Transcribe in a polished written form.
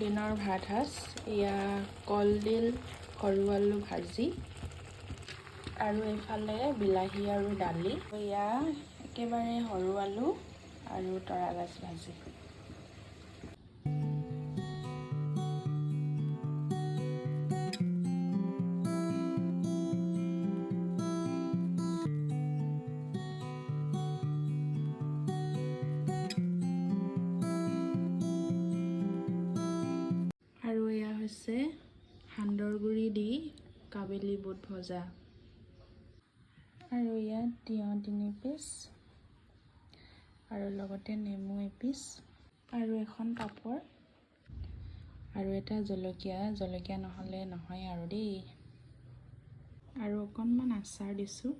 দিনৰ ভাত সাজ এয়া কলডিল সৰু আলু ভাজি আৰু এইফালে বিলাহী আৰু দালি, এয়া একেবাৰে সৰু আলু আৰু তৰা গাজ ভাজি। আৰু এয়া হৈছে সান্দৰ গুৰি দি কাবেলি বুট ভজা। আৰু ইয়াত তিয়ঁহ 3 পিচ আৰু লগতে নেমু এপিচ আৰু এখন পাপৰ আৰু এটা জলকীয়া নহ'লে নহয় আৰু দেই। আৰু অকণমান আচাৰ দিছোঁ।